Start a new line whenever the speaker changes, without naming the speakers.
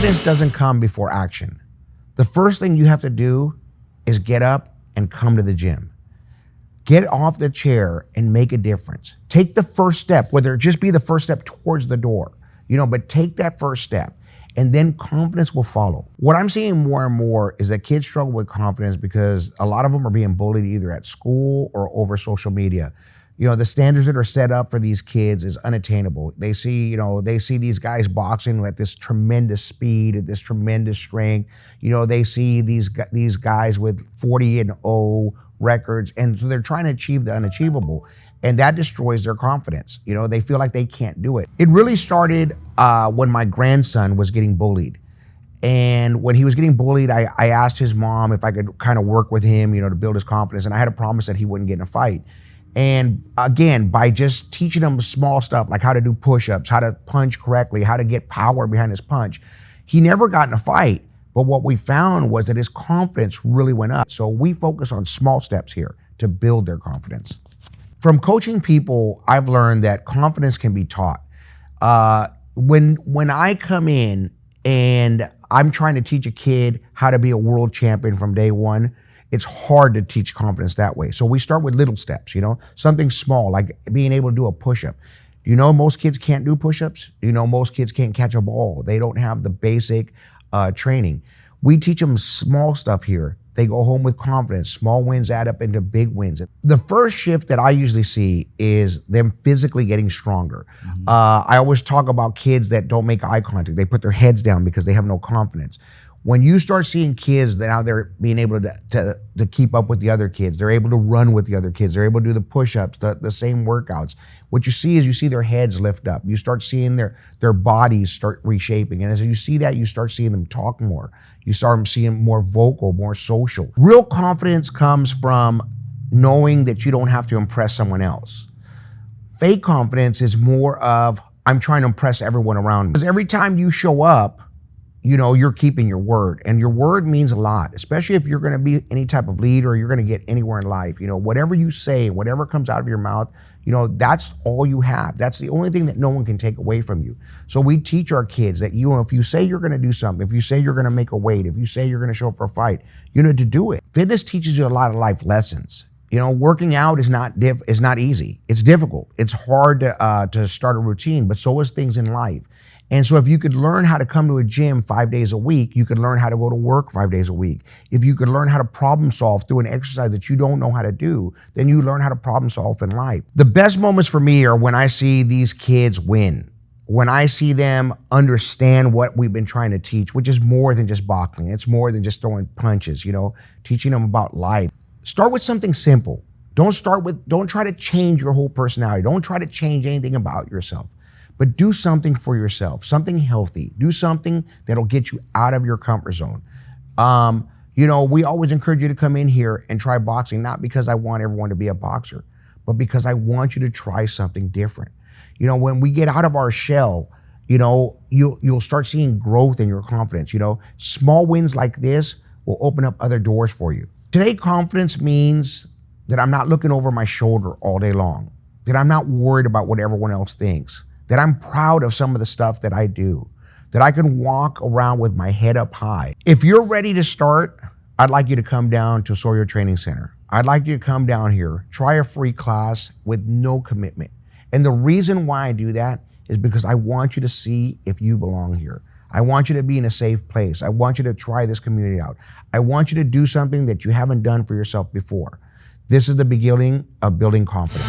Confidence doesn't come before action. The first thing you have to do is get up and come to the gym. Get off the chair and make a difference. Take the first step, whether it just be the first step towards the door, but take that first step and then confidence will follow. What I'm seeing more and more is that kids struggle with confidence because a lot of them are being bullied either at school or over social media. The standards that are set up for these kids is unattainable. They see these guys boxing at this tremendous speed, at this tremendous strength. They see these guys with 40-0 records, and so they're trying to achieve the unachievable, and that destroys their confidence. They feel like they can't do it. It really started when my grandson was getting bullied. And when he was getting bullied, I asked his mom if I could kind of work with him, to build his confidence, and I had a promise that he wouldn't get in a fight. And again, by just teaching him small stuff like how to do push-ups, how to punch correctly, how to get power behind his punch, he never got in a fight. But what we found was that his confidence really went up. So we focus on small steps here to build their confidence. From coaching people, I've learned that confidence can be taught. When I come in and I'm trying to teach a kid how to be a world champion from day one, it's hard to teach confidence that way. So we start with little steps, something small, like being able to do a push-up. Most kids can't do push-ups. Most kids can't catch a ball. They don't have the basic training. We teach them small stuff here. They go home with confidence. Small wins add up into big wins. The first shift that I usually see is them physically getting stronger. Mm-hmm. I always talk about kids that don't make eye contact. They put their heads down because they have no confidence. When you start seeing kids that now they're being able to keep up with the other kids, they're able to run with the other kids, they're able to do the push-ups, the same workouts. What you see is their heads lift up. You start seeing their bodies start reshaping. And as you see that, you start seeing them talk more. You start seeing them more vocal, more social. Real confidence comes from knowing that you don't have to impress someone else. Fake confidence is more of, I'm trying to impress everyone around me. Because every time you show up, you're keeping your word, and your word means a lot, especially if you're going to be any type of leader or you're going to get anywhere in life. Whatever you say, whatever comes out of your mouth, that's all you have. That's the only thing that no one can take away from you. So we teach our kids that, if you say you're going to do something, if you say you're going to make a weight, if you say you're going to show up for a fight, to do it. Fitness teaches you a lot of life lessons. Working out is not easy. It's difficult. It's hard to start a routine, but so is things in life. And so if you could learn how to come to a gym 5 days a week, you could learn how to go to work 5 days a week. If you could learn how to problem solve through an exercise that you don't know how to do, then you learn how to problem solve in life. The best moments for me are when I see these kids win, when I see them understand what we've been trying to teach, which is more than just boxing. It's more than just throwing punches, teaching them about life. Start with something simple. Don't try to change your whole personality. Don't try to change anything about yourself. But do something for yourself, something healthy. Do something that'll get you out of your comfort zone. We always encourage you to come in here and try boxing, not because I want everyone to be a boxer, but because I want you to try something different. When we get out of our shell, you'll start seeing growth in your confidence. Small wins like this will open up other doors for you. Today, confidence means that I'm not looking over my shoulder all day long, that I'm not worried about what everyone else thinks, that I'm proud of some of the stuff that I do, that I can walk around with my head up high. If you're ready to start, I'd like you to come down to Osorio Training Center. I'd like you to come down here, try a free class with no commitment. And the reason why I do that is because I want you to see if you belong here. I want you to be in a safe place. I want you to try this community out. I want you to do something that you haven't done for yourself before. This is the beginning of building confidence.